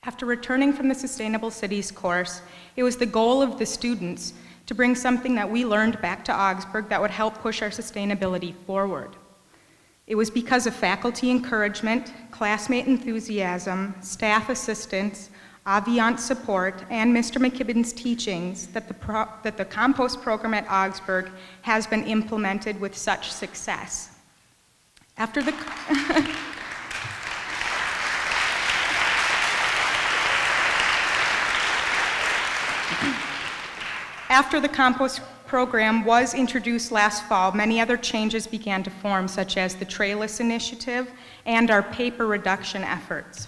After returning from the Sustainable Cities course, it was the goal of the students to bring something that we learned back to Augsburg that would help push our sustainability forward. It was because of faculty encouragement, classmate enthusiasm, staff assistance, Aviant support, and Mr. McKibben's teachings that the compost program at Augsburg has been implemented with such success. After the After the compost program was introduced last fall, many other changes began to form, such as the Trayless Initiative and our paper reduction efforts.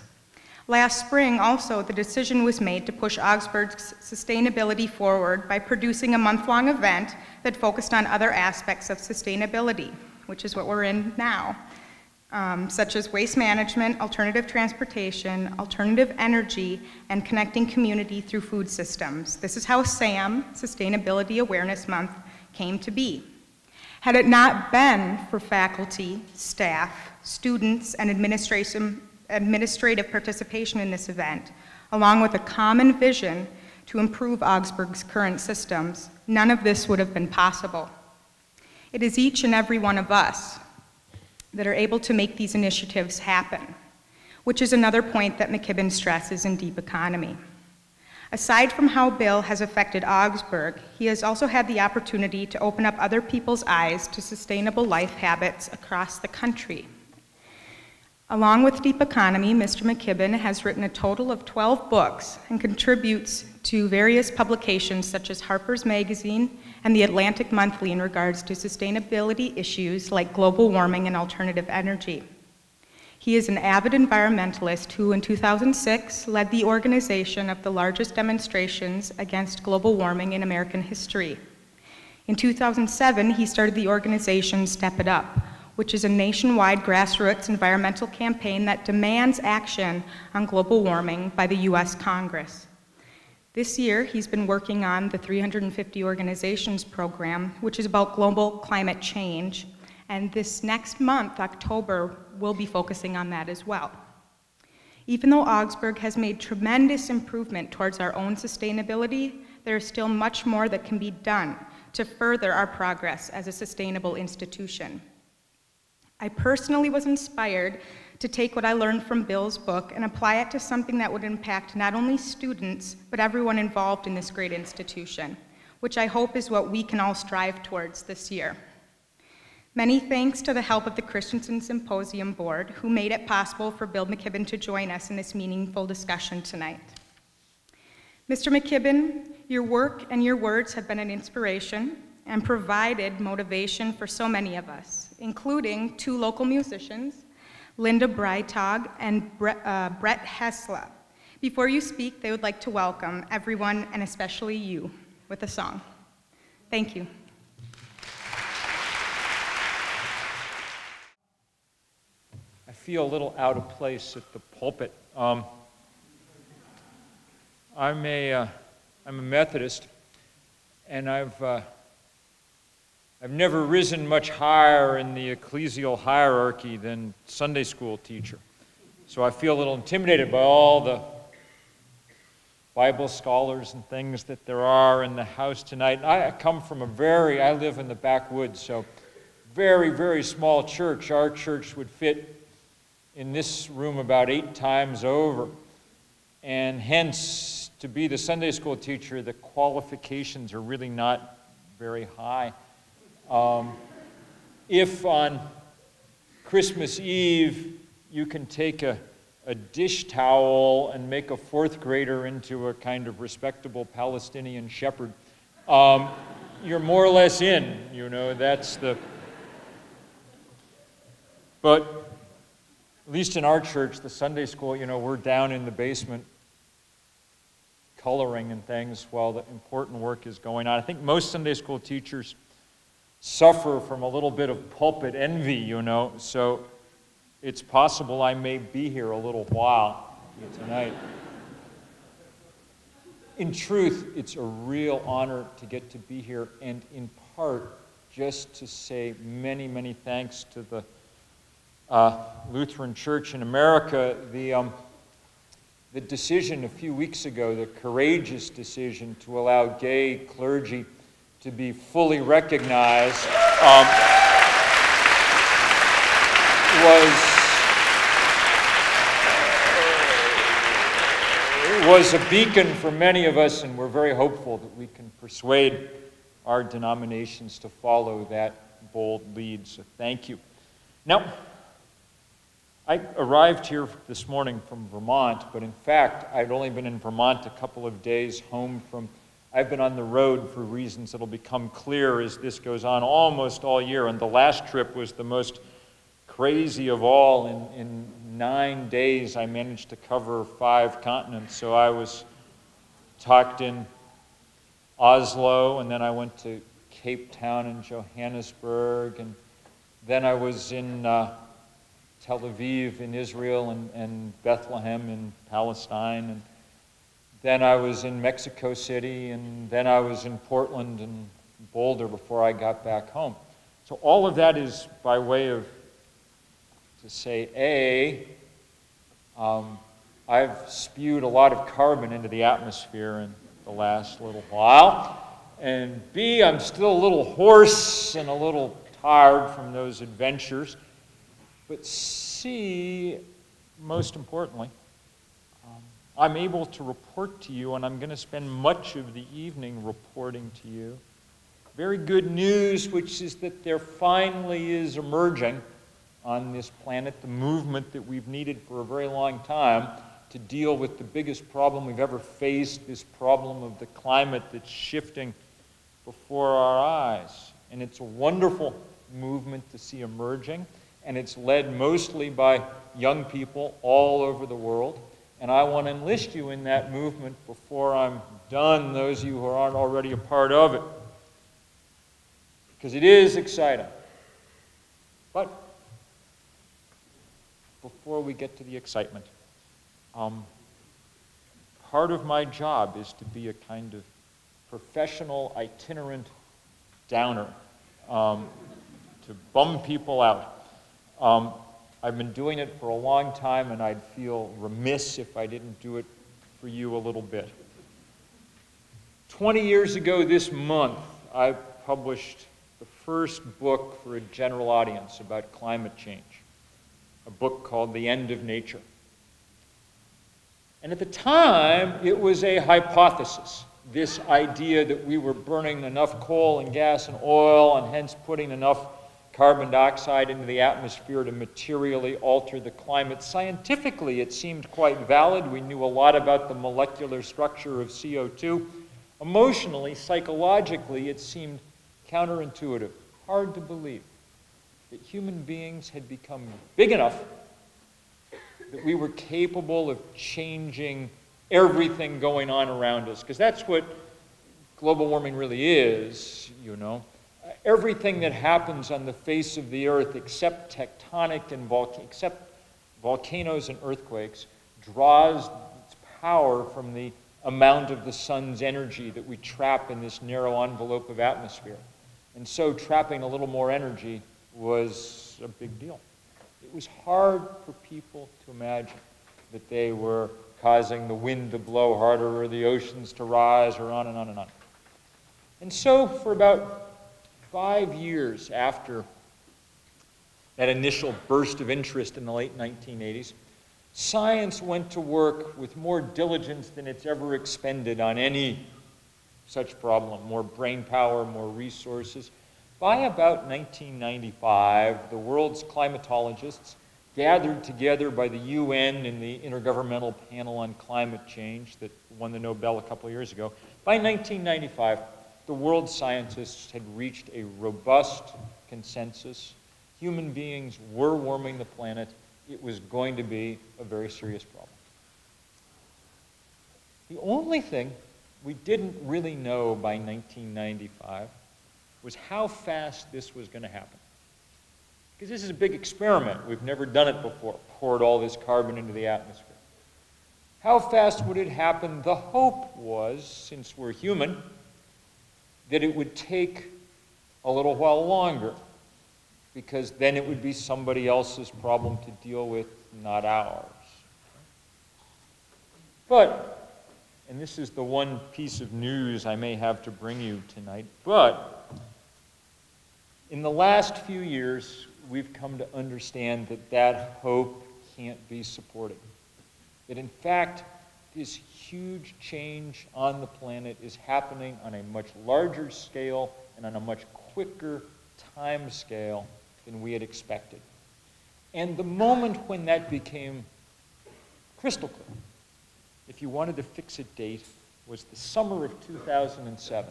Last spring, also, the decision was made to push Augsburg's sustainability forward by producing a month-long event that focused on other aspects of sustainability, which is what we're in now, such as waste management, alternative transportation, alternative energy, and connecting community through food systems. This is how SAM, Sustainability Awareness Month, came to be. Had it not been for faculty, staff, students, and administrative participation in this event, along with a common vision to improve Augsburg's current systems, none of this would have been possible. It is each and every one of us that are able to make these initiatives happen, which is another point that McKibben stresses in Deep Economy. Aside from how Bill has affected Augsburg, he has also had the opportunity to open up other people's eyes to sustainable life habits across the country. Along with Deep Economy, Mr. McKibben has written a total of 12 books and contributes to various publications such as Harper's Magazine and the Atlantic Monthly in regards to sustainability issues like global warming and alternative energy. He is an avid environmentalist who in 2006 led the organization of the largest demonstrations against global warming in American history. In 2007, he started the organization Step It Up, which is a nationwide grassroots environmental campaign that demands action on global warming by the US Congress. This year, he's been working on the 350 Organizations program, which is about global climate change, and this next month, October, we'll be focusing on that as well. Even though Augsburg has made tremendous improvement towards our own sustainability, there is still much more that can be done to further our progress as a sustainable institution. I personally was inspired to take what I learned from Bill's book and apply it to something that would impact not only students, but everyone involved in this great institution, which I hope is what we can all strive towards this year. Many thanks to the help of the Christensen Symposium Board, who made it possible for Bill McKibben to join us in this meaningful discussion tonight. Mr. McKibben, your work and your words have been an inspiration and provided motivation for so many of us, including 2 local musicians, Linda Breitag and Brett Hessla. Before you speak, they would like to welcome everyone, and especially you, with a song. Thank you. I feel a little out of place at the pulpit. I'm a Methodist, and I've never risen much higher in the ecclesial hierarchy than Sunday school teacher. So I feel a little intimidated by all the Bible scholars and things that there are in the house tonight. I come from I live in the backwoods, so very, very small church. Our church would fit in this room about 8 times over. And hence, to be the Sunday school teacher, the qualifications are really not very high. If on Christmas Eve you can take a dish towel and make a 4th grader into a kind of respectable Palestinian shepherd, you're more or less in, you know, that's the... But at least in our church, the Sunday school, you know, we're down in the basement coloring and things while the important work is going on. I think most Sunday school teachers suffer from a little bit of pulpit envy, you know, so it's possible I may be here a little while tonight. In truth, it's a real honor to get to be here, and in part, just to say many, many thanks to the Lutheran Church in America. the decision a few weeks ago, the courageous decision to allow gay clergy to be fully recognized was a beacon for many of us, and we're very hopeful that we can persuade our denominations to follow that bold lead. So thank you. Now, I arrived here this morning from Vermont, but in fact, I'd only been in Vermont a couple of days home from, I've been on the road for reasons that'll become clear as this goes on almost all year, and the last trip was the most crazy of all. In 9 days, I managed to cover 5 continents, so I was talked in Oslo, and then I went to Cape Town and Johannesburg, and then I was in Tel Aviv in Israel and Bethlehem in Palestine, and then I was in Mexico City, and then I was in Portland and Boulder before I got back home. So all of that is by way of, to say, I've spewed a lot of carbon into the atmosphere in the last little while, and B, I'm still a little hoarse and a little tired from those adventures. But C, most importantly, I'm able to report to you, and I'm going to spend much of the evening reporting to you. Very good news, which is that there finally is emerging on this planet the movement that we've needed for a very long time to deal with the biggest problem we've ever faced, this problem of the climate that's shifting before our eyes. And it's a wonderful movement to see emerging. And it's led mostly by young people all over the world. And I want to enlist you in that movement before I'm done, those of you who aren't already a part of it. Because it is exciting. But before we get to the excitement, part of my job is to be a kind of professional itinerant downer, to bum people out. I've been doing it for a long time, and I'd feel remiss if I didn't do it for you a little bit. 20 years ago this month, I published the first book for a general audience about climate change, a book called The End of Nature. And at the time, it was a hypothesis, this idea that we were burning enough coal and gas and oil, and hence putting enough carbon dioxide into the atmosphere to materially alter the climate. Scientifically, it seemed quite valid. We knew a lot about the molecular structure of CO2. Emotionally, psychologically, it seemed counterintuitive, hard to believe that human beings had become big enough that we were capable of changing everything going on around us. Because that's what global warming really is, you know. Everything that happens on the face of the earth, except tectonic and except volcanoes and earthquakes, draws its power from the amount of the sun's energy that we trap in this narrow envelope of atmosphere. And so trapping a little more energy was a big deal. It was hard for people to imagine that they were causing the wind to blow harder or the oceans to rise or on and on and on. And so for about 5 years after that initial burst of interest in the late 1980s, science went to work with more diligence than it's ever expended on any such problem, more brain power, more resources. By about 1995, the world's climatologists, gathered together by the UN and the Intergovernmental Panel on Climate Change that won the Nobel a couple of years ago, by 1995, the world's scientists had reached a robust consensus. Human beings were warming the planet. It was going to be a very serious problem. The only thing we didn't really know by 1995 was how fast this was going to happen. Because this is a big experiment. We've never done it before, poured all this carbon into the atmosphere. How fast would it happen? The hope was, since we're human, that it would take a little while longer, because then it would be somebody else's problem to deal with, not ours. But, and this is the one piece of news I may have to bring you tonight, but in the last few years, we've come to understand that that hope can't be supported. That in fact, this huge change on the planet is happening on a much larger scale and on a much quicker time scale than we had expected. And the moment when that became crystal clear, if you wanted to fix a date, was the summer of 2007.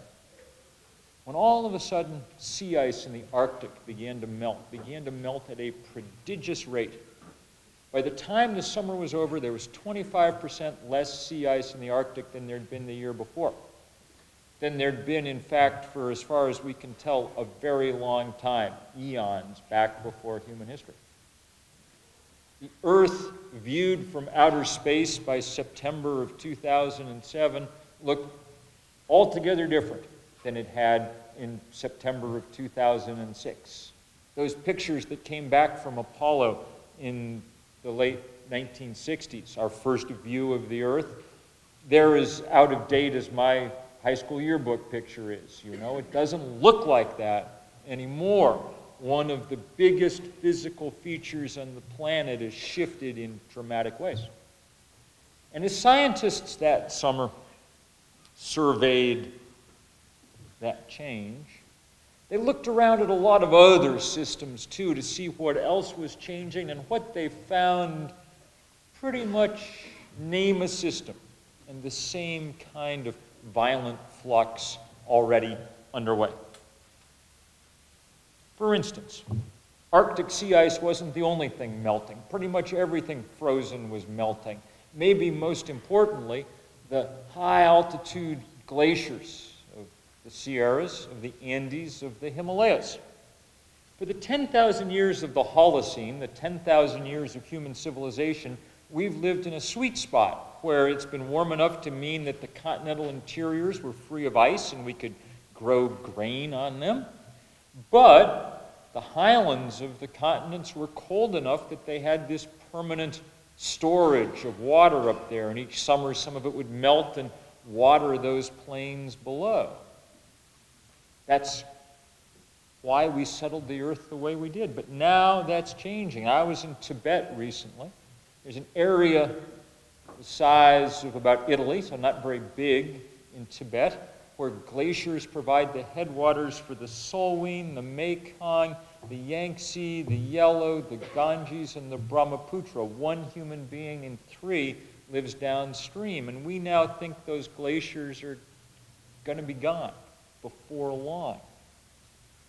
When all of a sudden sea ice in the Arctic began to melt at a prodigious rate. By the time the summer was over, there was 25% less sea ice in the Arctic than there'd been the year before. Than there'd been, in fact, for as far as we can tell, a very long time, eons back before human history. The Earth, viewed from outer space by September of 2007, looked altogether different than it had in September of 2006. Those pictures that came back from Apollo in the late 1960s, our first view of the Earth, they're as out of date as my high school yearbook picture is. You know, it doesn't look like that anymore. One of the biggest physical features on the planet has shifted in dramatic ways. And as scientists that summer surveyed that change, they looked around at a lot of other systems too to see what else was changing, and what they found pretty much name a system and the same kind of violent flux already underway. For instance, Arctic sea ice wasn't the only thing melting. Pretty much everything frozen was melting. Maybe most importantly, the high-altitude glaciers of the Sierras, of the Andes, of the Himalayas. For the 10,000 years of the Holocene, the 10,000 years of human civilization, we've lived in a sweet spot where it's been warm enough to mean that the continental interiors were free of ice and we could grow grain on them. But the highlands of the continents were cold enough that they had this permanent storage of water up there, and each summer some of it would melt and water those plains below. That's why we settled the earth the way we did. But now that's changing. I was in Tibet recently. There's an area the size of about Italy, so not very big, in Tibet, where glaciers provide the headwaters for the Salween, the Mekong, the Yangtze, the Yellow, the Ganges, and the Brahmaputra. One human being in 3 lives downstream, and we now think those glaciers are going to be gone before long.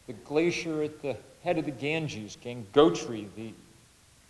The glacier at the head of the Ganges, Gangotri, the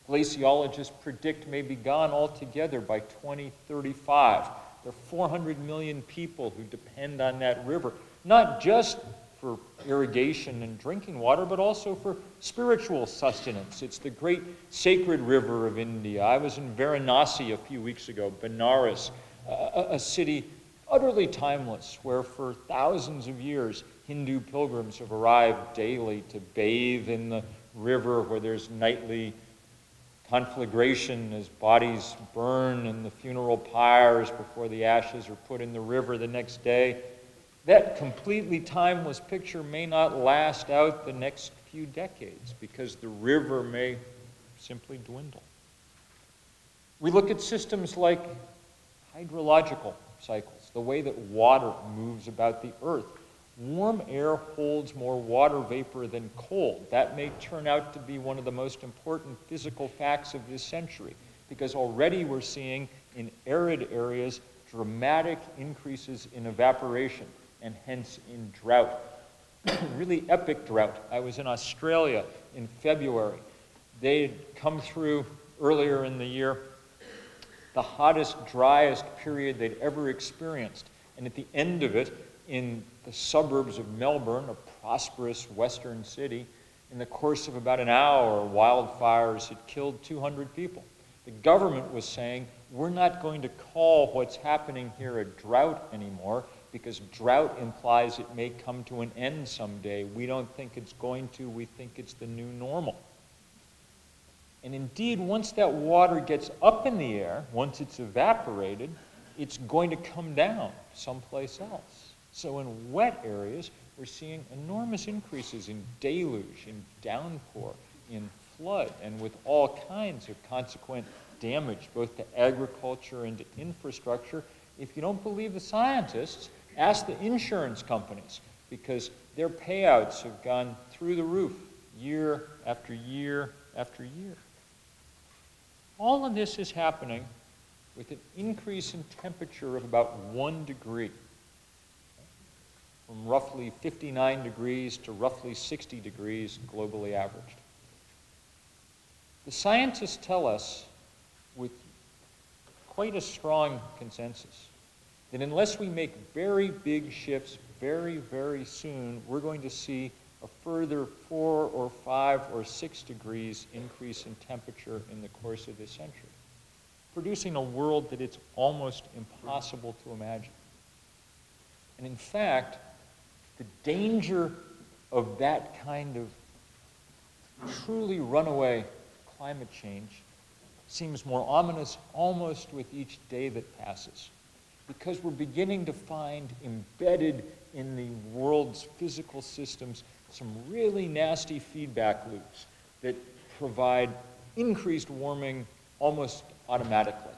glaciologists predict may be gone altogether by 2035. There are 400 million people who depend on that river, not just for irrigation and drinking water, but also for spiritual sustenance. It's the great sacred river of India. I was in Varanasi a few weeks ago, Benares, a city utterly timeless, where for thousands of years Hindu pilgrims have arrived daily to bathe in the river, where there's nightly conflagration as bodies burn in the funeral pyres before the ashes are put in the river the next day. That completely timeless picture may not last out the next few decades because the river may simply dwindle. We look at systems like hydrological cycles, the way that water moves about the earth. Warm air holds more water vapor than cold. That may turn out to be one of the most important physical facts of this century, because already we're seeing in arid areas dramatic increases in evaporation and hence in drought. Really epic drought. I was in Australia in February. They'd come through earlier in the year the hottest, driest period they'd ever experienced. And at the end of it, in the suburbs of Melbourne, a prosperous western city, in the course of about an hour, wildfires had killed 200 people. The government was saying, we're not going to call what's happening here a drought anymore, because drought implies it may come to an end someday. We don't think it's going to. We think it's the new normal. And indeed, once that water gets up in the air, once it's evaporated, it's going to come down someplace else. So in wet areas, we're seeing enormous increases in deluge, in downpour, in flood, and with all kinds of consequent damage, both to agriculture and to infrastructure. If you don't believe the scientists, ask the insurance companies, because their payouts have gone through the roof year after year after year. All of this is happening with an increase in temperature of about 1 degree, from roughly 59 degrees to roughly 60 degrees globally averaged. The scientists tell us with quite a strong consensus that unless we make very big shifts very, very soon, we're going to see a further 4 or 5 or 6 degrees increase in temperature in the course of this century, producing a world that it's almost impossible to imagine. And in fact, the danger of that kind of truly runaway climate change seems more ominous almost with each day that passes, because we're beginning to find embedded in the world's physical systems some really nasty feedback loops that provide increased warming almost automatically.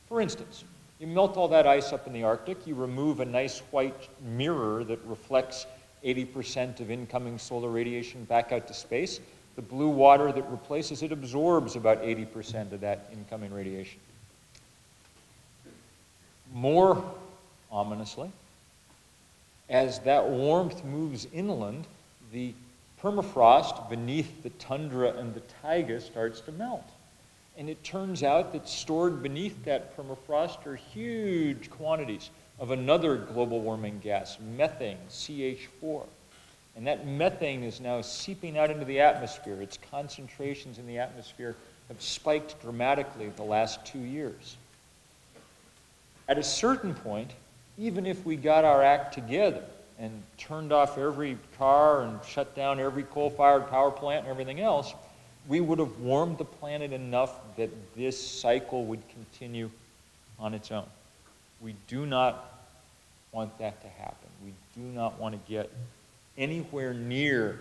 For instance, you melt all that ice up in the Arctic, you remove a nice white mirror that reflects 80% of incoming solar radiation back out to space. The blue water that replaces it absorbs about 80% of that incoming radiation. More ominously, as that warmth moves inland, the permafrost beneath the tundra and the taiga starts to melt. And it turns out that stored beneath that permafrost are huge quantities of another global warming gas, methane, CH4. And that methane is now seeping out into the atmosphere. Its concentrations in the atmosphere have spiked dramatically the last 2 years. At a certain point, even if we got our act together and turned off every car and shut down every coal-fired power plant and everything else, we would have warmed the planet enough that this cycle would continue on its own. We do not want that to happen. We do not want to get anywhere near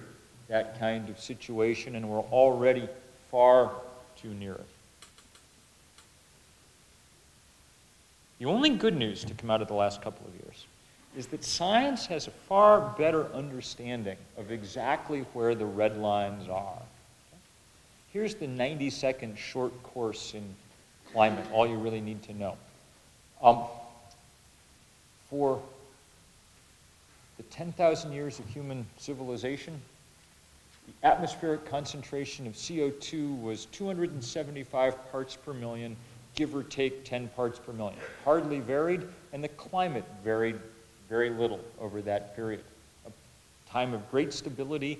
that kind of situation, and we're already far too near it. The only good news to come out of the last couple of years is that science has a far better understanding of exactly where the red lines are. Here's the 90-second short course in climate, all you really need to know. For the 10,000 years of human civilization, the atmospheric concentration of CO2 was 275 parts per million, give or take 10 parts per million. Hardly varied, and the climate varied very little over that period. A time of great stability,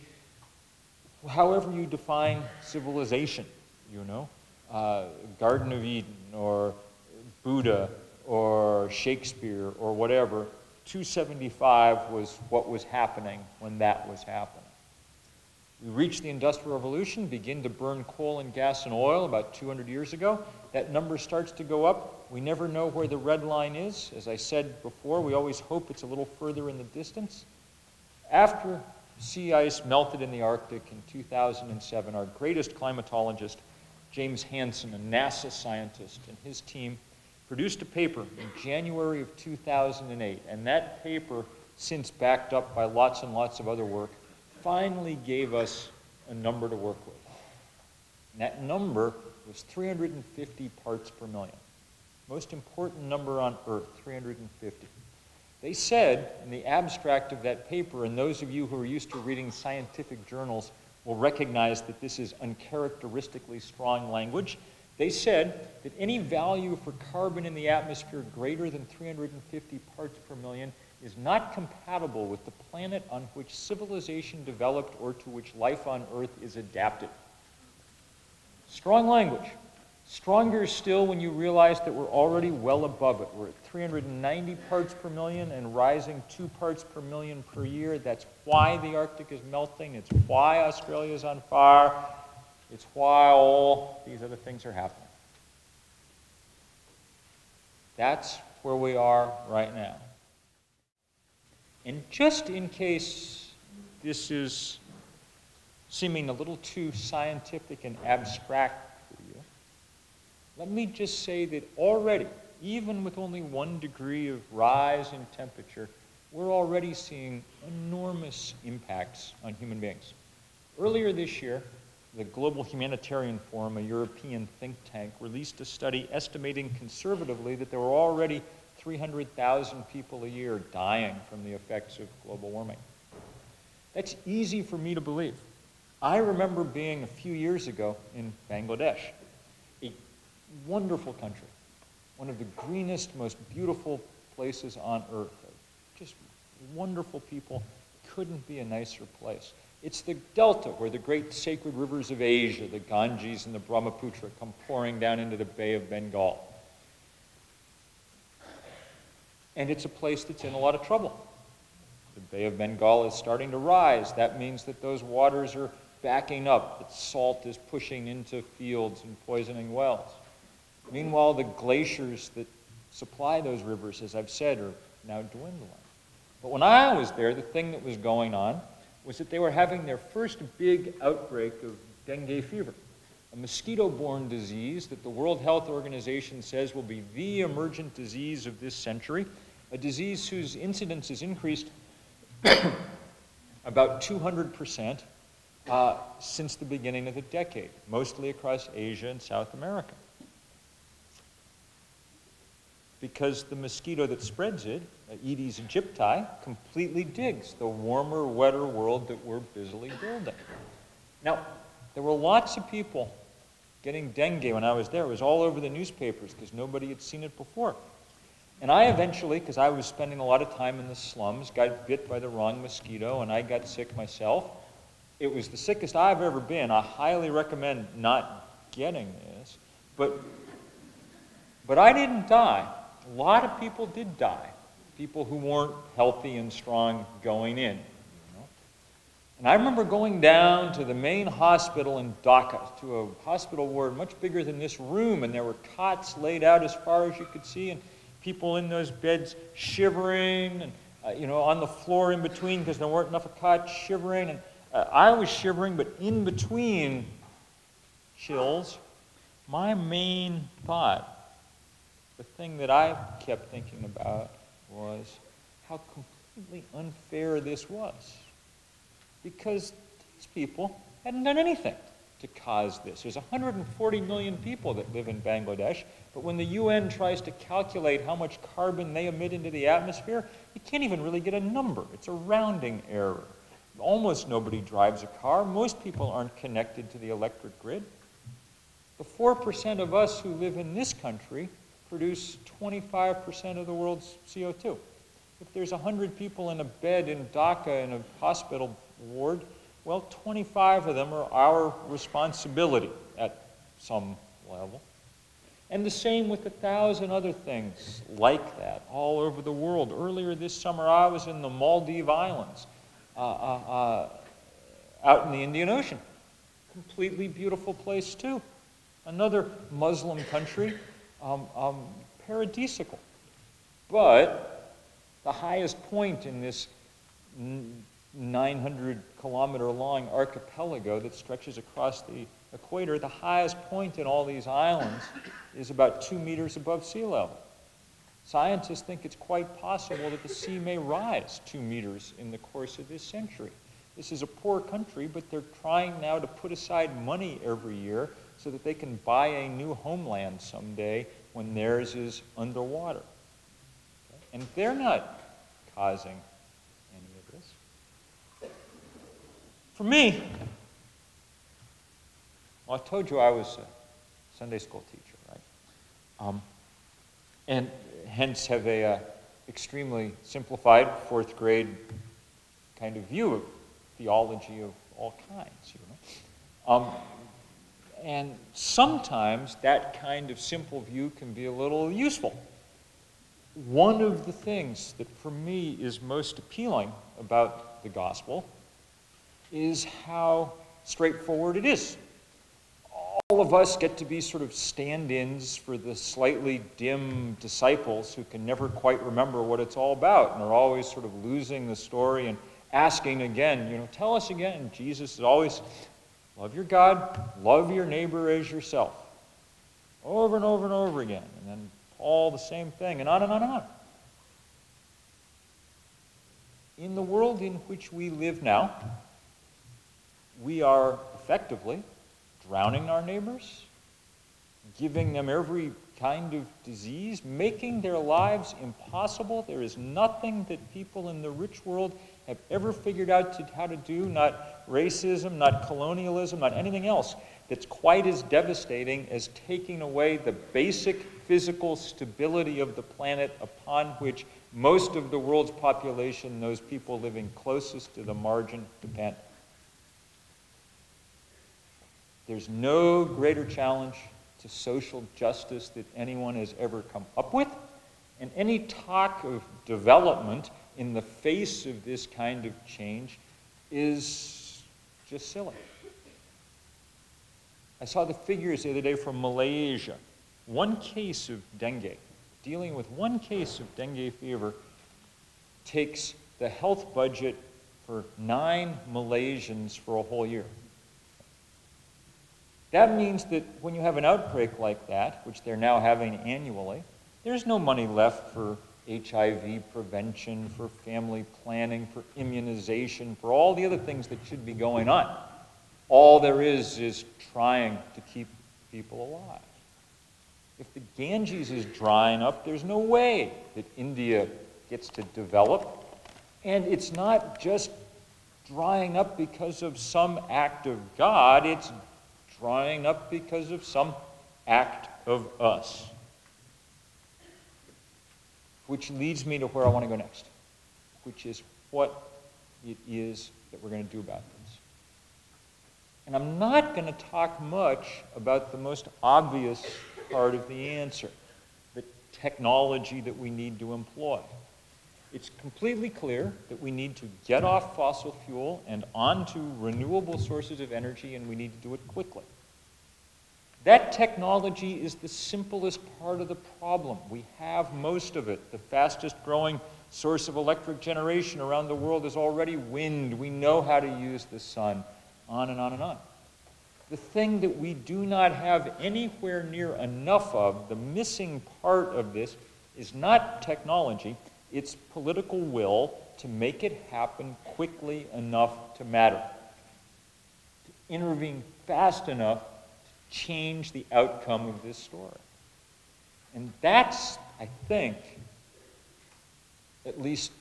however you define civilization, you know, Garden of Eden or Buddha or Shakespeare or whatever, 275 was what was happening when that was happening. We reached the Industrial Revolution, begin to burn coal and gas and oil about 200 years ago. That number starts to go up. We never know where the red line is. As I said before, we always hope it's a little further in the distance. After sea ice melted in the Arctic in 2007, our greatest climatologist, James Hansen, a NASA scientist, and his team produced a paper in January of 2008. And that paper, since backed up by lots and lots of other work, finally gave us a number to work with. And that number was 350 parts per million. Most important number on Earth, 350. They said in the abstract of that paper, and those of you who are used to reading scientific journals will recognize that this is uncharacteristically strong language. They said that any value for carbon in the atmosphere greater than 350 parts per million is not compatible with the planet on which civilization developed or to which life on Earth is adapted. Strong language. Stronger still when you realize that we're already well above it. We're at 390 parts per million and rising 2 parts per million per year. That's why the Arctic is melting. It's why Australia is on fire. It's why all these other things are happening. That's where we are right now. And just in case this is seeming a little too scientific and abstract for you, let me just say that already, even with only 1 degree of rise in temperature, we're already seeing enormous impacts on human beings. Earlier this year, the Global Humanitarian Forum, a European think tank, released a study estimating conservatively that there were already 300,000 people a year dying from the effects of global warming. That's easy for me to believe. I remember being a few years ago in Bangladesh, a wonderful country, one of the greenest, most beautiful places on earth. Just wonderful people. Couldn't be a nicer place. It's the delta where the great sacred rivers of Asia, the Ganges and the Brahmaputra, come pouring down into the Bay of Bengal. And it's a place that's in a lot of trouble. The Bay of Bengal is starting to rise. That means that those waters are backing up, that salt is pushing into fields and poisoning wells. Meanwhile, the glaciers that supply those rivers, as I've said, are now dwindling. But when I was there, the thing that was going on was that they were having their first big outbreak of dengue fever, a mosquito-borne disease that the World Health Organization says will be the emergent disease of this century, a disease whose incidence has increased about 200% since the beginning of the decade, mostly across Asia and South America. Because the mosquito that spreads it, Aedes aegypti, completely digs the warmer, wetter world that we're busily building. Now, there were lots of people getting dengue when I was there. It was all over the newspapers because nobody had seen it before. And I eventually, because I was spending a lot of time in the slums, got bit by the wrong mosquito, and I got sick myself. It was the sickest I've ever been. I highly recommend not getting this. But I didn't die. A lot of people did die. People who weren't healthy and strong going in. And I remember going down to the main hospital in Dhaka, to a hospital ward much bigger than this room, and there were cots laid out as far as you could see, and people in those beds shivering, and on the floor in between because there weren't enough cots, shivering. And I was shivering, but in between chills, my main thought, the thing that I kept thinking about, was how completely unfair this was. Because these people hadn't done anything to cause this. There's 140 million people that live in Bangladesh, but when the UN tries to calculate how much carbon they emit into the atmosphere, you can't even really get a number. It's a rounding error. Almost nobody drives a car. Most people aren't connected to the electric grid. The 4% of us who live in this country produce 25% of the world's CO2. If there's 100 people in a bed in Dhaka in a hospital ward, well, 25 of them are our responsibility at some level. And the same with 1,000 other things like that all over the world. Earlier this summer, I was in the Maldives Islands, out in the Indian Ocean. Completely beautiful place, too. Another Muslim country, paradisiacal. But the highest point in this 900-kilometer-long archipelago that stretches across the equator, the highest point in all these islands is about 2 meters above sea level. Scientists think it's quite possible that the sea may rise 2 meters in the course of this century. This is a poor country, but they're trying now to put aside money every year so that they can buy a new homeland someday when theirs is underwater. Okay? And they're not causing any of this. For me, well, I told you I was a Sunday school teacher, right? And hence have a extremely simplified 4th grade kind of view of theology of all kinds, and sometimes that kind of simple view can be a little useful. One of the things that for me is most appealing about the gospel is how straightforward it is. All all of us get to be sort of stand-ins for the slightly dim disciples who can never quite remember what it's all about and are always sort of losing the story and asking again, tell us again. And Jesus is always, love your God, love your neighbor as yourself. Over and over and over again. And then Paul, the same thing, and on and on and on. In the world in which we live now, we are effectively drowning our neighbors, giving them every kind of disease, making their lives impossible. There is nothing that people in the rich world have ever figured out how to do, not racism, not colonialism, not anything else, that's quite as devastating as taking away the basic physical stability of the planet upon which most of the world's population, those people living closest to the margin, depend. There's no greater challenge to social justice that anyone has ever come up with, and any talk of development in the face of this kind of change is just silly. I saw the figures the other day from Malaysia. One case of dengue, dealing with one case of dengue fever, takes the health budget for 9 Malaysians for a whole year. That means that when you have an outbreak like that, which they're now having annually, there's no money left for HIV prevention, for family planning, for immunization, for all the other things that should be going on. All there is trying to keep people alive. If the Ganges is drying up, there's no way that India gets to develop. And it's not just drying up because of some act of God, it's drying up because of some act of us. Which leads me to where I want to go next, which is what it is that we're going to do about this. And I'm not going to talk much about the most obvious part of the answer, the technology that we need to employ. It's completely clear that we need to get off fossil fuel and onto renewable sources of energy, and we need to do it quickly. That technology is the simplest part of the problem. We have most of it. The fastest growing source of electric generation around the world is already wind. We know how to use the sun, on and on and on. The thing that we do not have anywhere near enough of, the missing part of this, is not technology, it's political will to make it happen quickly enough to matter, to intervene fast enough to change the outcome of this story. And that's, I think, at least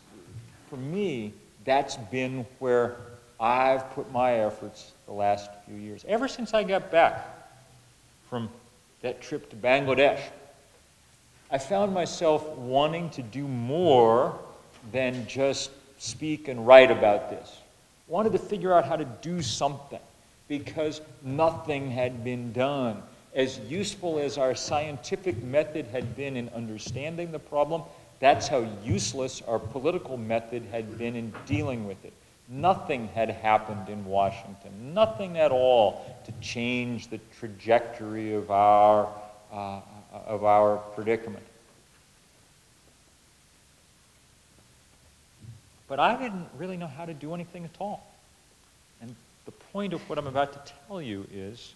for me, that's been where I've put my efforts the last few years. Ever since I got back from that trip to Bangladesh, I found myself wanting to do more than just speak and write about this. Wanted to figure out how to do something because nothing had been done. As useful as our scientific method had been in understanding the problem, that's how useless our political method had been in dealing with it. Nothing had happened in Washington, nothing at all to change the trajectory of our predicament. But I didn't really know how to do anything at all. And the point of what I'm about to tell you is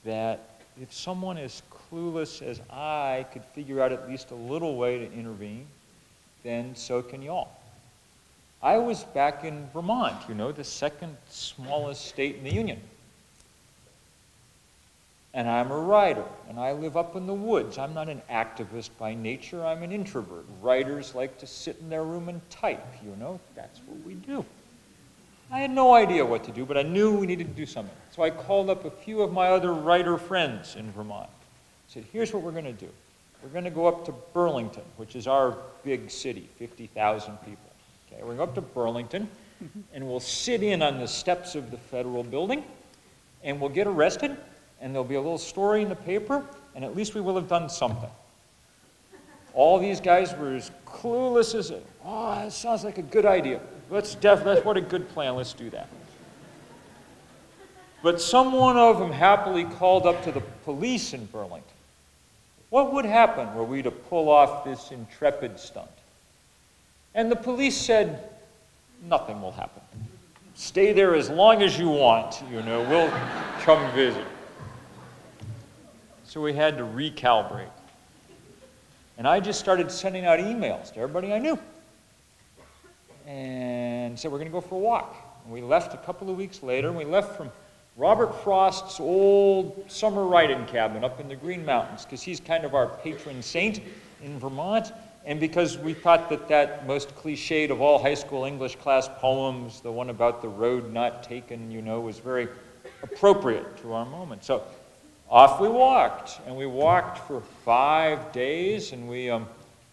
that if someone as clueless as I could figure out at least a little way to intervene, then so can y'all. I was back in Vermont, the second smallest state in the Union. And I'm a writer, and I live up in the woods. I'm not an activist by nature, I'm an introvert. Writers like to sit in their room and type, that's what we do. I had no idea what to do, but I knew we needed to do something. So I called up a few of my other writer friends in Vermont. I said, here's what we're going to do. We're going to go up to Burlington, which is our big city, 50,000 people. Okay, we're going to go up to Burlington, and we'll sit in on the steps of the federal building, and we'll get arrested, and there'll be a little story in the paper, and at least we will have done something. All these guys were as clueless as, that sounds like a good idea. That's what a good plan, let's do that. But some one of them happily called up to the police in Burlington. What would happen were we to pull off this intrepid stunt? And the police said, nothing will happen. Stay there as long as you want, you know, we'll come visit. So we had to recalibrate. And I just started sending out emails to everybody I knew. And said, we're going to go for a walk. And we left a couple of weeks later, and we left from Robert Frost's old summer riding cabin up in the Green Mountains, because he's kind of our patron saint in Vermont, and because we thought that that most cliched of all high school English class poems, the one about the road not taken, you know, was very appropriate to our moment. So off we walked, and we walked for 5 days, and we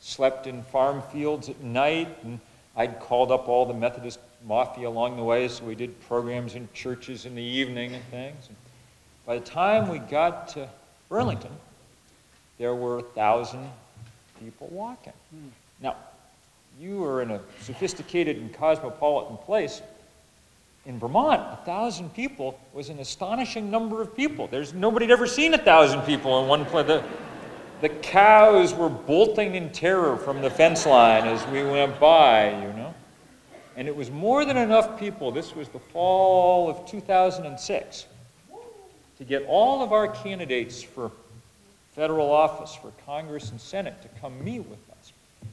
slept in farm fields at night, and I'd called up all the Methodist mafia along the way, so we did programs in churches in the evening and things. And by the time we got to Burlington, there were 1,000 people walking. Now, you are in a sophisticated and cosmopolitan place. In Vermont, 1,000 people was an astonishing number of people. There's nobody had ever seen 1,000 people in one place. The cows were bolting in terror from the fence line as we went by, you know. And it was more than enough people, this was the fall of 2006, to get all of our candidates for federal office, for Congress and Senate, to come meet with us.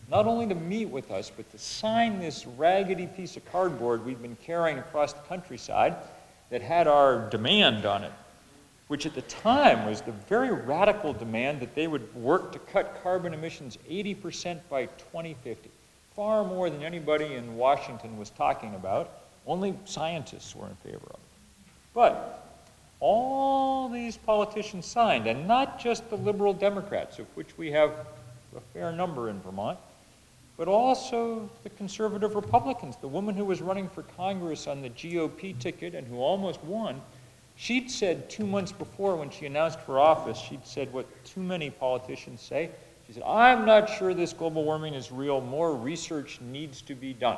Not only to meet with us, but to sign this raggedy piece of cardboard we'd been carrying across the countryside that had our demand on it, which at the time was the very radical demand that they would work to cut carbon emissions 80% by 2050. Far more than anybody in Washington was talking about. Only scientists were in favor of it. But all these politicians signed, and not just the liberal Democrats, of which we have a fair number in Vermont, but also the conservative Republicans. The woman who was running for Congress on the GOP ticket and who almost won, she'd said 2 months before when she announced for office, she'd said what too many politicians say. She said, I'm not sure this global warming is real. More research needs to be done.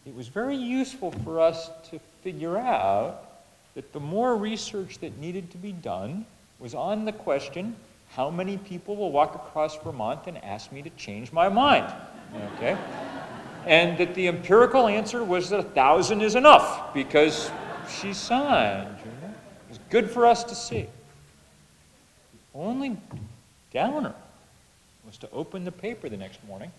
It was very useful for us to figure out that the more research that needed to be done was on the question, how many people will walk across Vermont and ask me to change my mind? Okay? And that the empirical answer was that 1,000 is enough because she signed. You know? It was good for us to see. Only downer was to open the paper the next morning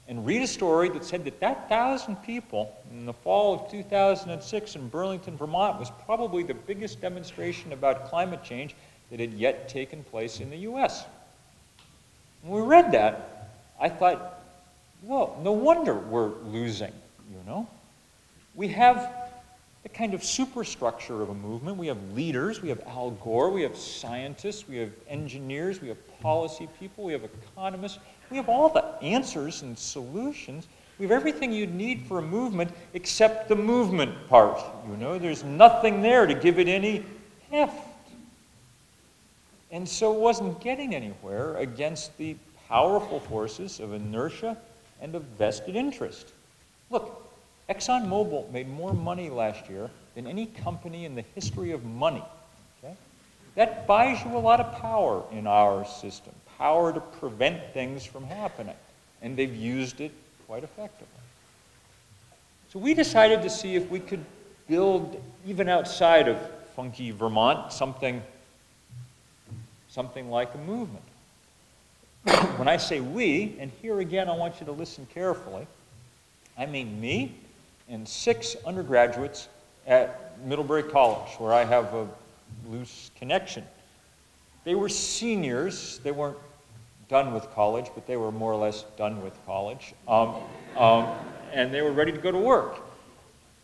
and read a story that said that 1,000 people in the fall of 2006 in Burlington, Vermont was probably the biggest demonstration about climate change that had yet taken place in the US. When we read that, I thought, well, no wonder we're losing, you know? We have the kind of superstructure of a movement. We have leaders, we have Al Gore, we have scientists, we have engineers, we have policy people, we have economists. We have all the answers and solutions. We have everything you'd need for a movement except the movement part, you know? There's nothing there to give it any heft. And so it wasn't getting anywhere against the powerful forces of inertia and of vested interest. Look, ExxonMobil made more money last year than any company in the history of money. Okay? That buys you a lot of power in our system, power to prevent things from happening. And they've used it quite effectively. So we decided to see if we could build, even outside of funky Vermont, something like a movement. When I say we, and here again I want you to listen carefully, I mean me and 6 undergraduates at Middlebury College, where I have a loose connection. They were seniors. They weren't done with college, but they were more or less done with college. And they were ready to go to work.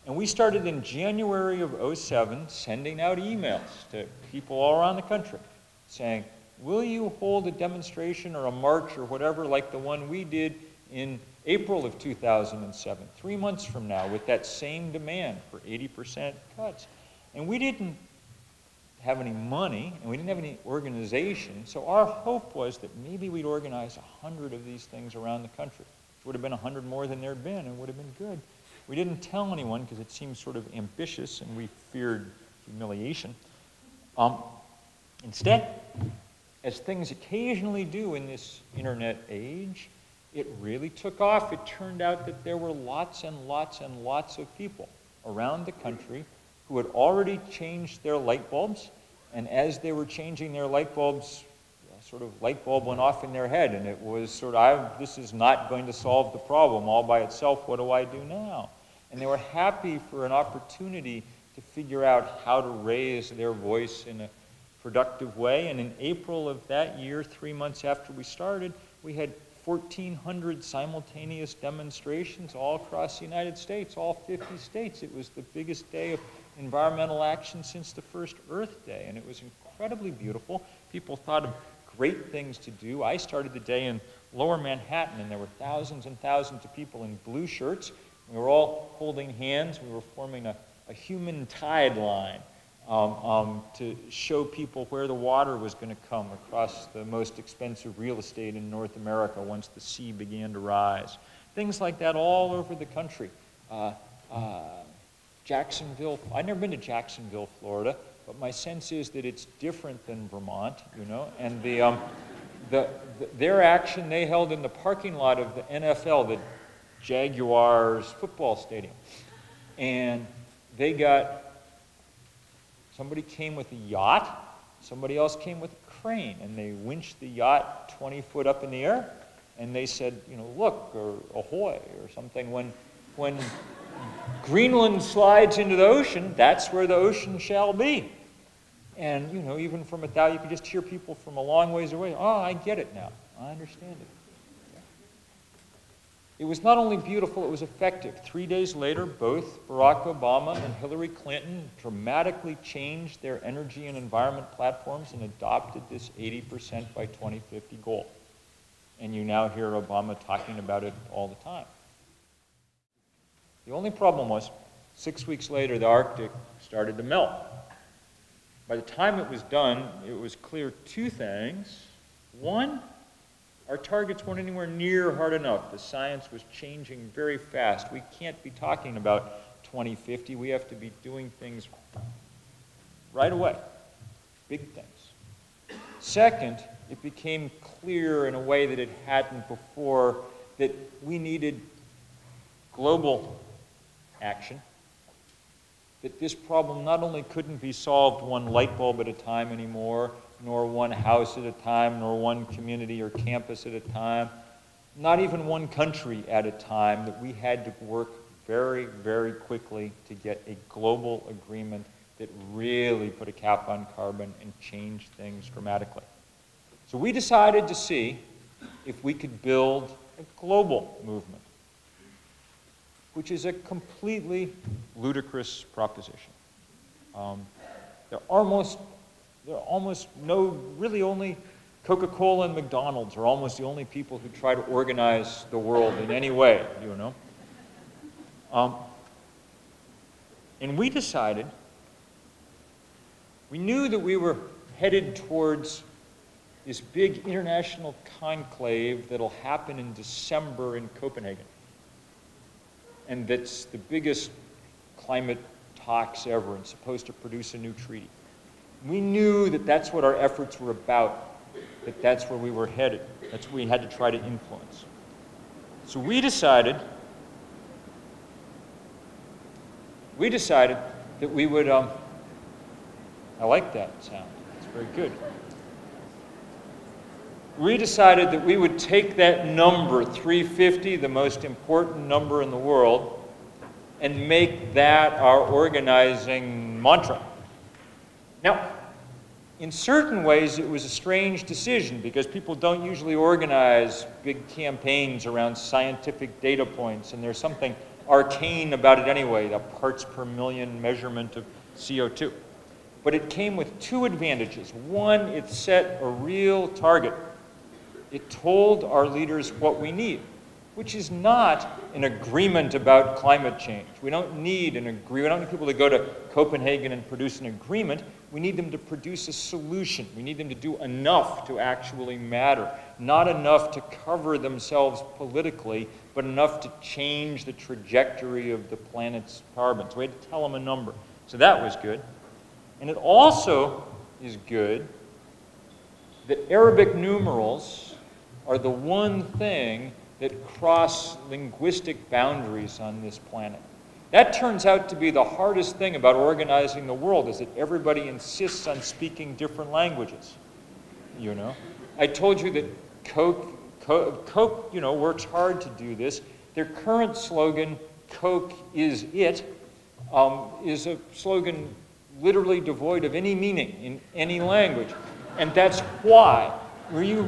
And we started in January of '07 sending out emails to people all around the country saying, will you hold a demonstration or a march or whatever like the one we did in April of 2007, 3 months from now, with that same demand for 80% cuts? And we didn't have any money, and we didn't have any organization, so our hope was that maybe we'd organize 100 of these things around the country. It would have been 100 more than there'd been, and would have been good. We didn't tell anyone because it seemed sort of ambitious and we feared humiliation. Instead, as things occasionally do in this internet age, it really took off. It turned out that there were lots and lots and lots of people around the country who had already changed their light bulbs, and as they were changing their light bulbs, sort of light bulb went off in their head, and it was sort of, this is not going to solve the problem all by itself, what do I do now? And they were happy for an opportunity to figure out how to raise their voice in a productive way. And in April of that year, 3 months after we started, we had 1,400 simultaneous demonstrations all across the United States, all 50 states. It was the biggest day of environmental action since the first Earth Day, and it was incredibly beautiful. People thought of great things to do. I started the day in Lower Manhattan, and there were thousands and thousands of people in blue shirts. We were all holding hands. We were forming a human tide line to show people where the water was going to come across the most expensive real estate in North America once the sea began to rise. Things like that all over the country. Jacksonville, I've never been to Jacksonville, Florida, but my sense is that it's different than Vermont, you know, and their action they held in the parking lot of the NFL, the Jaguars football stadium. And somebody came with a yacht, somebody else came with a crane, and they winched the yacht 20 foot up in the air, and they said, you know, look, or ahoy, or something. When Greenland slides into the ocean, that's where the ocean shall be. And, you know, even from you could just hear people from a long ways away, oh, I get it now. I understand it. It was not only beautiful, it was effective. 3 days later, both Barack Obama and Hillary Clinton dramatically changed their energy and environment platforms and adopted this 80% by 2050 goal. And you now hear Obama talking about it all the time. The only problem was, 6 weeks later, the Arctic started to melt. By the time it was done, it was clear two things. One, our targets weren't anywhere near hard enough. The science was changing very fast. We can't be talking about 2050. We have to be doing things right away, big things. Second, it became clear in a way that it hadn't before that we needed global action, that this problem not only couldn't be solved one light bulb at a time anymore, nor one house at a time, nor one community or campus at a time, not even one country at a time, that we had to work very, very quickly to get a global agreement that really put a cap on carbon and changed things dramatically. So we decided to see if we could build a global movement, which is a completely ludicrous proposition. There are almost really only Coca-Cola and McDonald's are almost the only people who try to organize the world in any way, you know. And we decided, we knew that we were headed towards this big international conclave that'll happen in December in Copenhagen. And that's the biggest climate talks ever and supposed to produce a new treaty. We knew that that's what our efforts were about, that that's where we were headed. That's what we had to try to influence. So we decided that we would, I like that sound, it's very good. We decided that we would take that number, 350, the most important number in the world, and make that our organizing mantra. Now, in certain ways, it was a strange decision because people don't usually organize big campaigns around scientific data points, and there's something arcane about it anyway, the parts per million measurement of CO2. But it came with two advantages. One, it set a real target. It told our leaders what we need. which is not an agreement about climate change. We don't need an agreement. We don't need people to go to Copenhagen and produce an agreement. We need them to produce a solution. We need them to do enough to actually matter. Not enough to cover themselves politically, but enough to change the trajectory of the planet's carbon. So we had to tell them a number. So that was good. And it also is good that Arabic numerals are the one thing that cross linguistic boundaries on this planet. That turns out to be the hardest thing about organizing the world, is that everybody insists on speaking different languages. You know, I told you that Coke, you know, works hard to do this. Their current slogan, "Coke is it," is a slogan literally devoid of any meaning in any language, and that's why.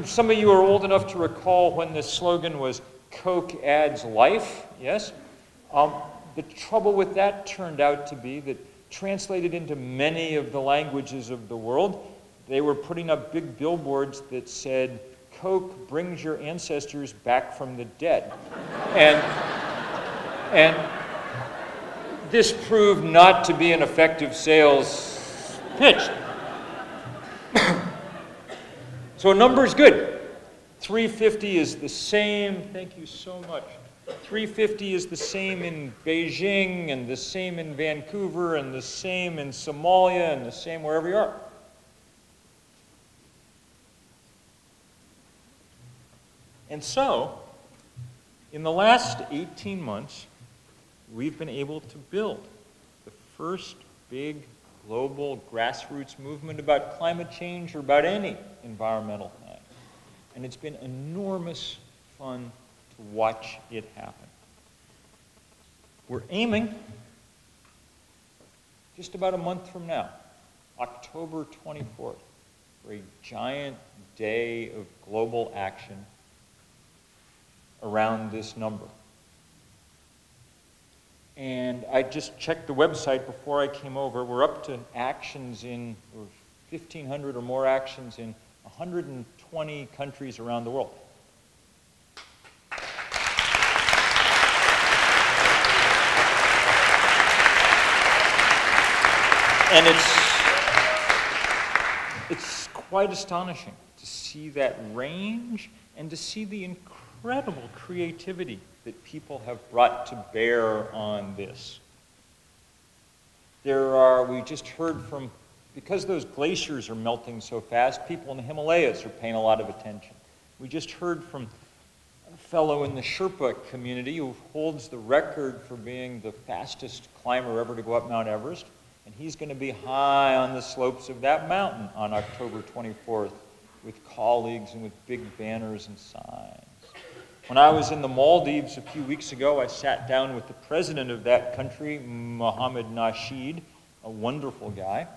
Some of you are old enough to recall when the slogan was "Coke adds life," yes? The trouble with that turned out to be that translated into many of the languages of the world, they were putting up big billboards that said, "Coke brings your ancestors back from the dead." And this proved not to be an effective sales pitch. So a number is good. 350 is the same, thank you so much. 350 is the same in Beijing, and the same in Vancouver, and the same in Somalia, and the same wherever you are. And so, in the last 18 months, we've been able to build the first big global grassroots movement about climate change or about any environmental thing. And it's been enormous fun to watch it happen. We're aiming just about a month from now, October 24th, for a giant day of global action around this number. And I just checked the website before I came over. We're up to actions in 1,500 or more actions in 120 countries around the world. And it's quite astonishing to see that range and to see the incredible creativity that people have brought to bear on this. We just heard from, because those glaciers are melting so fast, people in the Himalayas are paying a lot of attention. We just heard from a fellow in the Sherpa community who holds the record for being the fastest climber ever to go up Mount Everest, and he's going to be high on the slopes of that mountain on October 24th with colleagues and with big banners and signs. When I was in the Maldives a few weeks ago, I sat down with the president of that country, Mohammed Nasheed, a wonderful guy.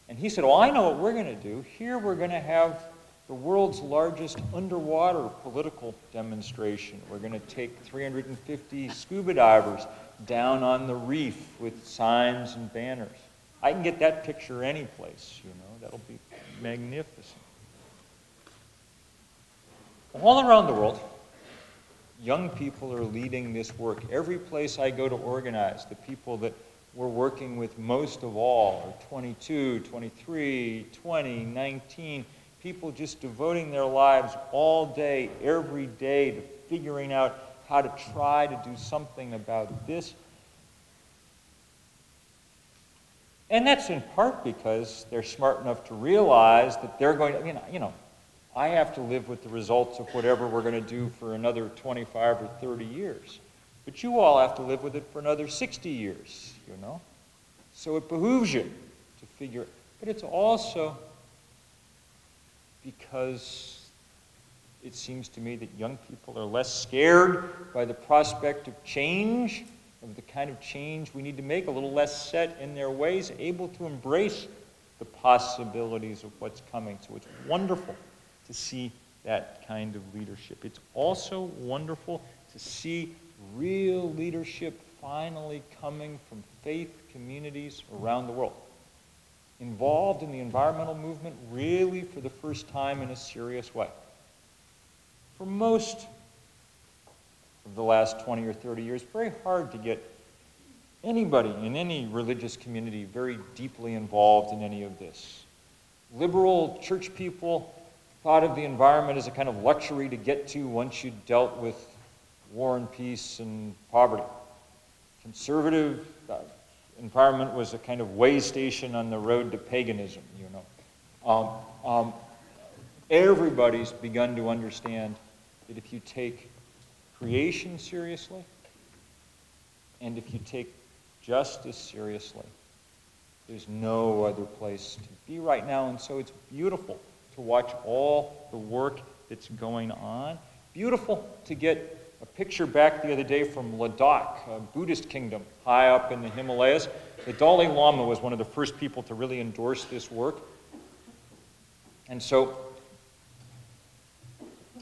And he said, "Oh, I know what we're going to do. Here we're going to have the world's largest underwater political demonstration. We're going to take 350 scuba divers down on the reef with signs and banners." I can get that picture any place, you know. That'll be magnificent. All around the world, young people are leading this work. Every place I go to organize, the people that we're working with most of all are 22, 23, 20, 19, people just devoting their lives all day, every day to figuring out how to try to do something about this. And that's in part because they're smart enough to realize that they're going to, you know, I have to live with the results of whatever we're going to do for another 25 or 30 years. But you all have to live with it for another 60 years, you know. So it behooves you to figure, but it's also because it seems to me that young people are less scared by the prospect of change, of the kind of change we need to make, a little less set in their ways, able to embrace the possibilities of what's coming. So it's wonderful to see that kind of leadership. It's also wonderful to see real leadership finally coming from faith communities around the world, involved in the environmental movement really for the first time in a serious way. For most of the last 20 or 30 years, very hard to get anybody in any religious community very deeply involved in any of this. Liberal church people thought of the environment as a kind of luxury to get to once you dealt with war and peace and poverty. Conservative environment was a kind of way station on the road to paganism, you know. Everybody's begun to understand that if you take creation seriously, and if you take justice seriously, there's no other place to be right now. And so it's beautiful to watch all the work that's going on. Beautiful to get a picture back the other day from Ladakh, a Buddhist kingdom high up in the Himalayas. The Dalai Lama was one of the first people to really endorse this work. And so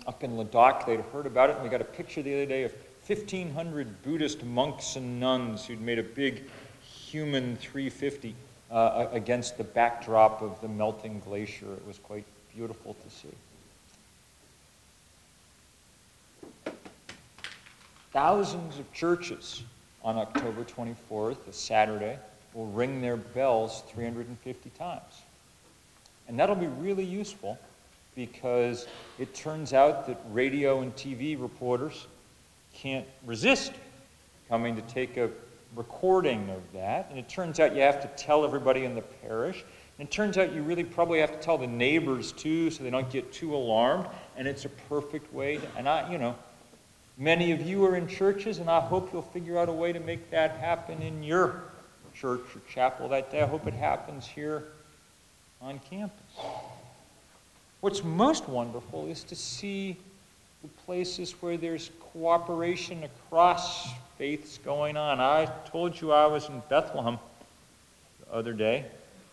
up in Ladakh, they'd heard about it, and we got a picture the other day of 1,500 Buddhist monks and nuns who'd made a big human 350 against the backdrop of the melting glacier. It was quite beautiful to see. Thousands of churches on October 24th, a Saturday, will ring their bells 350 times. And that'll be really useful because it turns out that radio and TV reporters can't resist coming to take a recording of that. And it turns out you have to tell everybody in the parish. And it turns out you really probably have to tell the neighbors too so they don't get too alarmed. And it's a perfect way to, and you know, many of you are in churches, and I hope you'll figure out a way to make that happen in your church or chapel that day. I hope it happens here on campus. What's most wonderful is to see the places where there's cooperation across faiths going on. I told you I was in Bethlehem the other day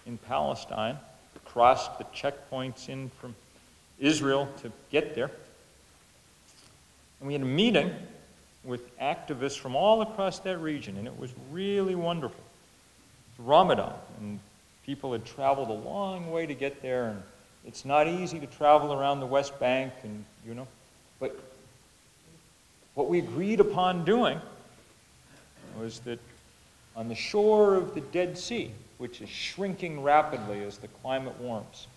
in Palestine, crossed the checkpoints in from Israel to get there. And we had a meeting with activists from all across that region, and it was really wonderful. It's Ramadan, and people had traveled a long way to get there, and it's not easy to travel around the West Bank, and you know, but what we agreed upon doing was that on the shore of the Dead Sea, which is shrinking rapidly as the climate warms,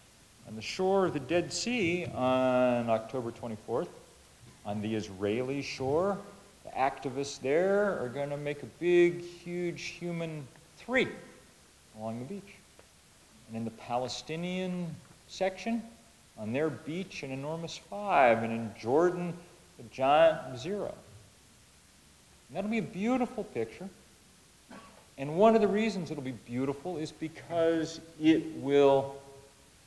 on the shore of the Dead Sea on October 24th, on the Israeli shore, the activists there are going to make a big, huge human 3 along the beach. And in the Palestinian section, on their beach, an enormous 5, and in Jordan, a giant 0. And that'll be a beautiful picture. And one of the reasons it'll be beautiful is because it will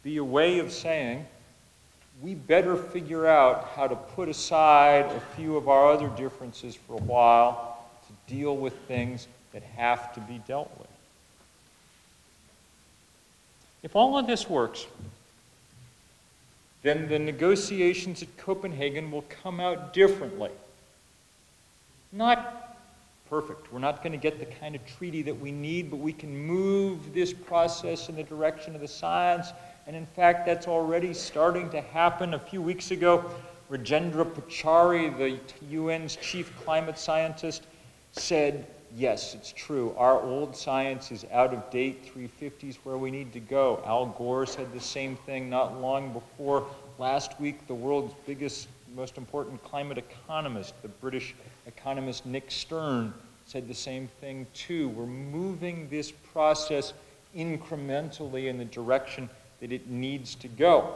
be a way of saying, we better figure out how to put aside a few of our other differences for a while to deal with things that have to be dealt with. If all of this works, then the negotiations at Copenhagen will come out differently. Not perfect. We're not going to get the kind of treaty that we need, but we can move this process in the direction of the science. And in fact, that's already starting to happen. A few weeks ago, Rajendra Pachauri, the UN's chief climate scientist, said, yes, it's true. Our old science is out of date. 350 is where we need to go. Al Gore said the same thing not long before. Last week, the world's biggest, most important climate economist, the British economist Nick Stern, said the same thing too. We're moving this process incrementally in the direction that it needs to go.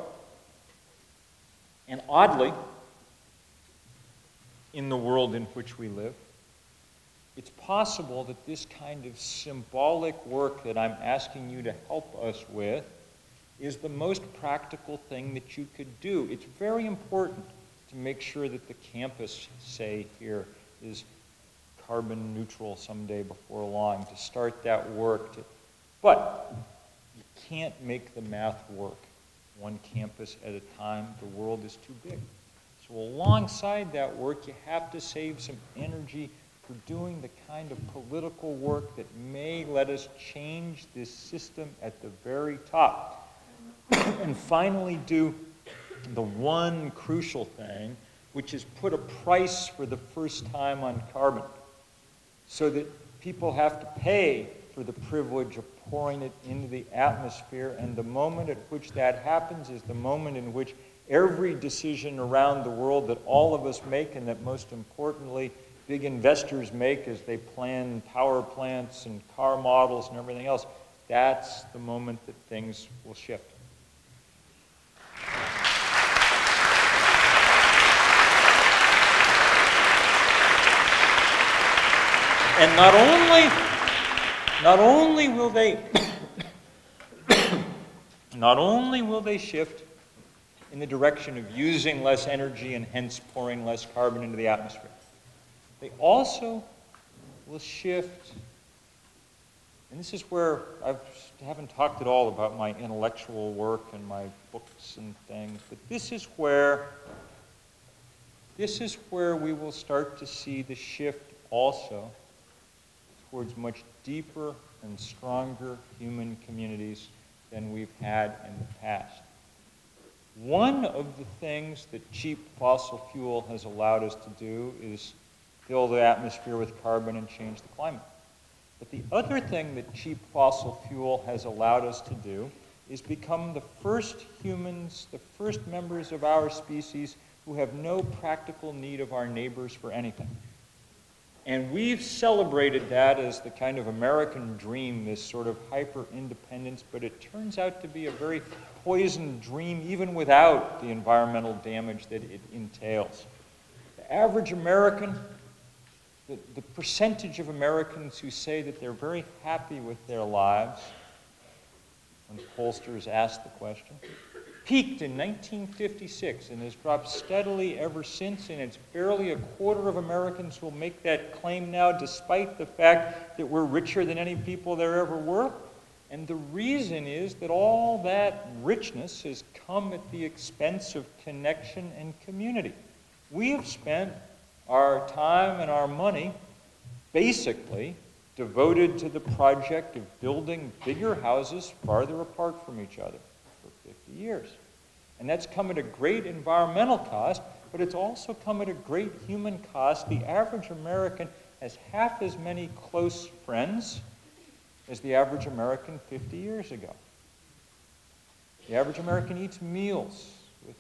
And oddly, in the world in which we live, it's possible that this kind of symbolic work that I'm asking you to help us with is the most practical thing that you could do. It's very important to make sure that the campus, say here, is carbon neutral someday before long, to start that work. But you can't make the math work one campus at a time. The world is too big. So alongside that work, you have to save some energy for doing the kind of political work that may let us change this system at the very top. And finally do the one crucial thing, which has put a price for the first time on carbon, so that people have to pay for the privilege of pouring it into the atmosphere, and the moment at which that happens is the moment in which every decision around the world that all of us make, and that most importantly big investors make as they plan power plants and car models and everything else, that's the moment that things will shift. And not only will they shift in the direction of using less energy and hence pouring less carbon into the atmosphere, they also will shift, and this is where I haven't talked at all about my intellectual work and my books and things, but this is where we will start to see the shift also towards much deeper and stronger human communities than we've had in the past. One of the things that cheap fossil fuel has allowed us to do is fill the atmosphere with carbon and change the climate. But the other thing that cheap fossil fuel has allowed us to do is become the first humans, the first members of our species who have no practical need of our neighbors for anything. And we've celebrated that as the kind of American dream, this sort of hyper-independence, but it turns out to be a very poisoned dream even without the environmental damage that it entails. The average American, the percentage of Americans who say that they're very happy with their lives, when pollsters ask the question, peaked in 1956 and has dropped steadily ever since, and it's barely a quarter of Americans who will make that claim now, despite the fact that we're richer than any people there ever were. And the reason is that all that richness has come at the expense of connection and community. We have spent our time and our money basically devoted to the project of building bigger houses farther apart from each other for 50 years. And that's come at a great environmental cost, but it's also come at a great human cost. The average American has half as many close friends as the average American 50 years ago. The average American eats meals with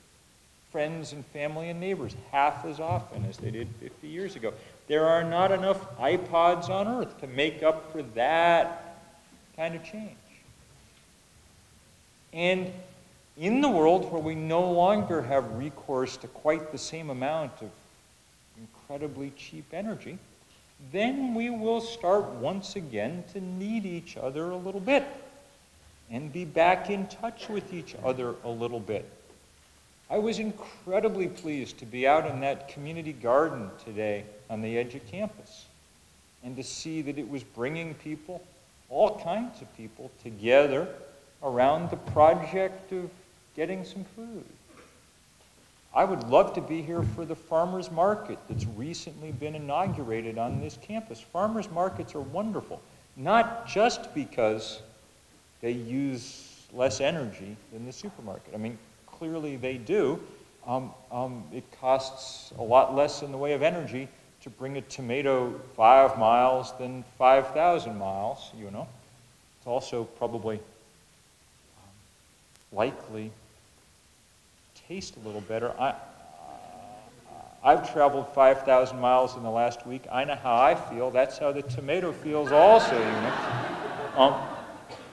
friends and family and neighbors half as often as they did 50 years ago. There are not enough iPods on Earth to make up for that kind of change. And in the world where we no longer have recourse to quite the same amount of incredibly cheap energy, then we will start once again to need each other a little bit and be back in touch with each other a little bit. I was incredibly pleased to be out in that community garden today on the edge of campus and to see that it was bringing people, all kinds of people, together around the project of getting some food. I would love to be here for the farmers market that's recently been inaugurated on this campus. Farmers markets are wonderful, not just because they use less energy than the supermarket. I mean, clearly they do. It costs a lot less in the way of energy to bring a tomato 5 miles than 5,000 miles, you know. It's also probably likely taste a little better. I've traveled 5,000 miles in the last week. I know how I feel. That's how the tomato feels also, you know.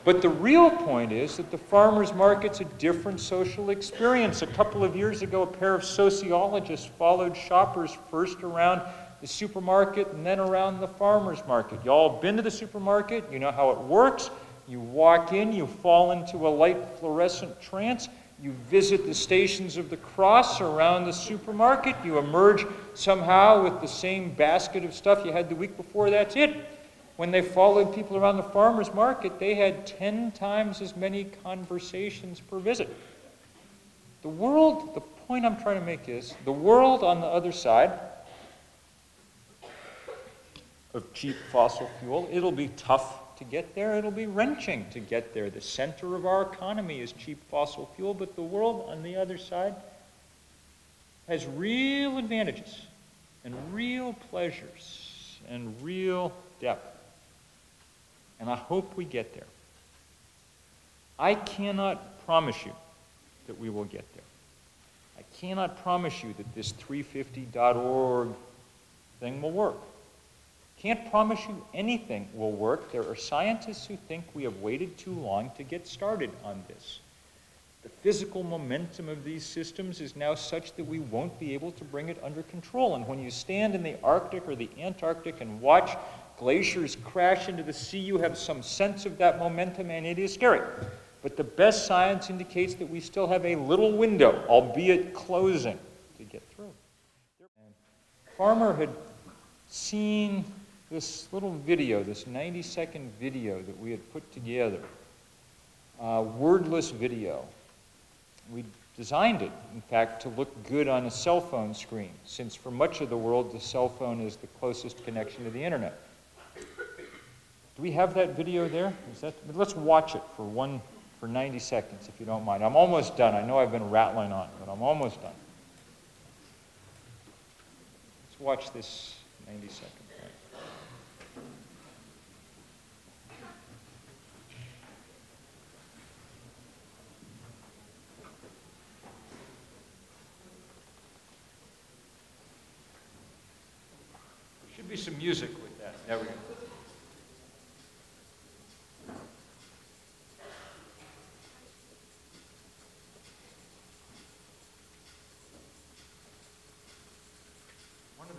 But the real point is that the farmers market's a different social experience. A couple of years ago, a pair of sociologists followed shoppers first around the supermarket and then around the farmers market. You all been to the supermarket? You know how it works. You walk in, you fall into a light fluorescent trance. You visit the Stations of the Cross around the supermarket. You emerge somehow with the same basket of stuff you had the week before. That's it. When they followed people around the farmers market, they had 10 times as many conversations per visit. The world, the point I'm trying to make is, the world on the other side of cheap fossil fuel, it'll be tough to get there. It'll be wrenching to get there. The center of our economy is cheap fossil fuel, but the world on the other side has real advantages and real pleasures and real depth. And I hope we get there. I cannot promise you that we will get there. I cannot promise you that this 350.org thing will work. Can't promise you anything will work. There are scientists who think we have waited too long to get started on this. The physical momentum of these systems is now such that we won't be able to bring it under control. And when you stand in the Arctic or the Antarctic and watch glaciers crash into the sea, you have some sense of that momentum, and it is scary. But the best science indicates that we still have a little window, albeit closing, to get through. And Farmer had seen this little video, this 90-second video that we had put together, wordless video. We designed it, in fact, to look good on a cell phone screen, since for much of the world, the cell phone is the closest connection to the internet. Do we have that video there? Let's watch it for 90 seconds, if you don't mind. I'm almost done. I know I've been rattling on, but I'm almost done. Let's watch this 90-second thing. There should be some music with that. There we go.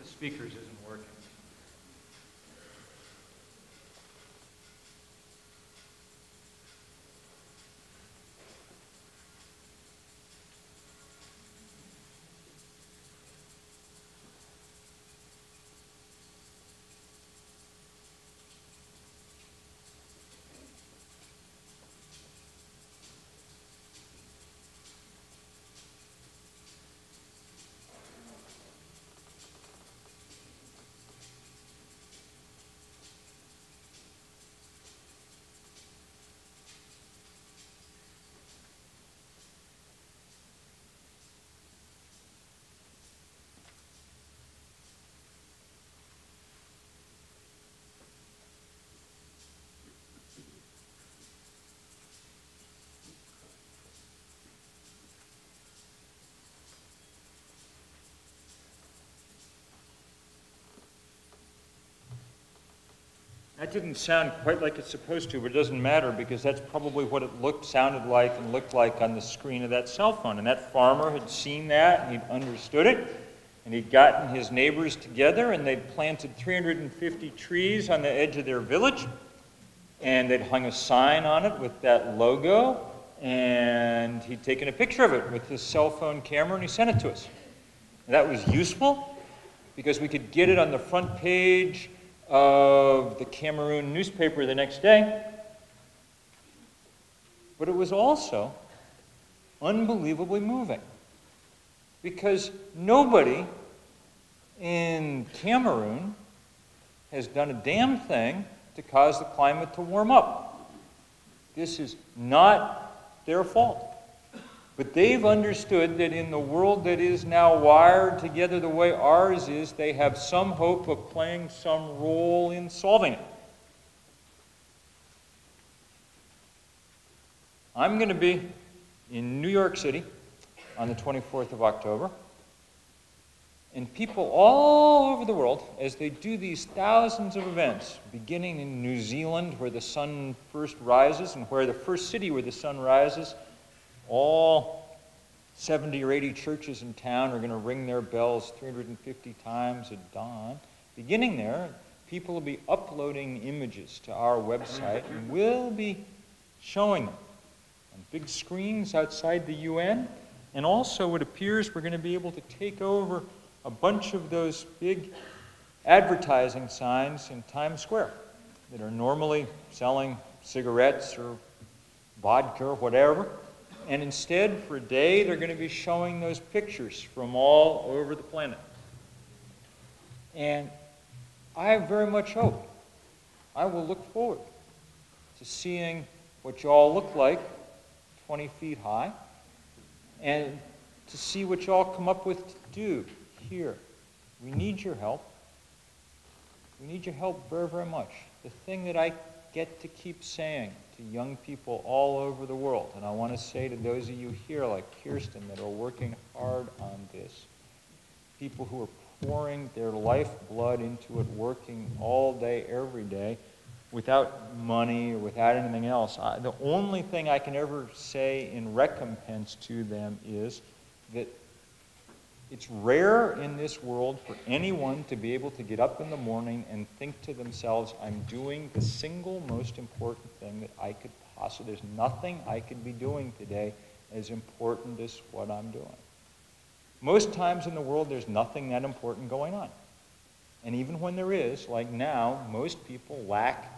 Speakers isn't working. That didn't sound quite like it's supposed to, but it doesn't matter because that's probably what it sounded like and looked like on the screen of that cell phone. And that farmer had seen that, and he'd understood it, and he'd gotten his neighbors together, and they'd planted 350 trees on the edge of their village, and they'd hung a sign on it with that logo, and he'd taken a picture of it with his cell phone camera, and he sent it to us. And that was useful because we could get it on the front page of the Cameroon newspaper the next day. But it was also unbelievably moving because nobody in Cameroon has done a damn thing to cause the climate to warm up. This is not their fault. But they've understood that in the world that is now wired together the way ours is, they have some hope of playing some role in solving it. I'm going to be in New York City on the 24th of October. And people all over the world, as they do these thousands of events, beginning in New Zealand where the sun first rises and where the first city where the sun rises, all 70 or 80 churches in town are going to ring their bells 350 times at dawn. Beginning there, people will be uploading images to our website, and we'll be showing them on big screens outside the UN. And also, it appears we're going to be able to take over a bunch of those big advertising signs in Times Square that are normally selling cigarettes or vodka or whatever. And instead, for a day, they're going to be showing those pictures from all over the planet. And I very much hope, I will look forward to seeing what you all look like, 20 feet high. And to see what you all come up with to do here. We need your help. We need your help very, very much. The thing that I get to keep saying to young people all over the world, and I want to say to those of you here like Kirsten that are working hard on this, people who are pouring their lifeblood into it, working all day, every day, without money or without anything else. The only thing I can ever say in recompense to them is that it's rare in this world for anyone to be able to get up in the morning and think to themselves, I'm doing the single most important thing that I could possibly, there's nothing I could be doing today as important as what I'm doing. Most times in the world, there's nothing that important going on. And even when there is, like now, most people lack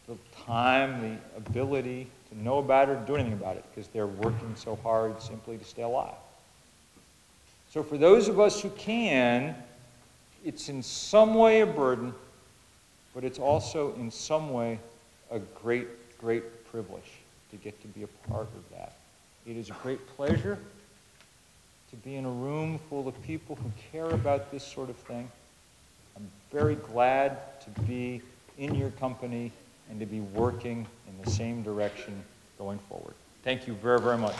the time, the ability to know about it or do anything about it because they're working so hard simply to stay alive. So for those of us who can, it's in some way a burden, but it's also in some way a great, great privilege to get to be a part of that. It is a great pleasure to be in a room full of people who care about this sort of thing. I'm very glad to be in your company and to be working in the same direction going forward. Thank you very, very much.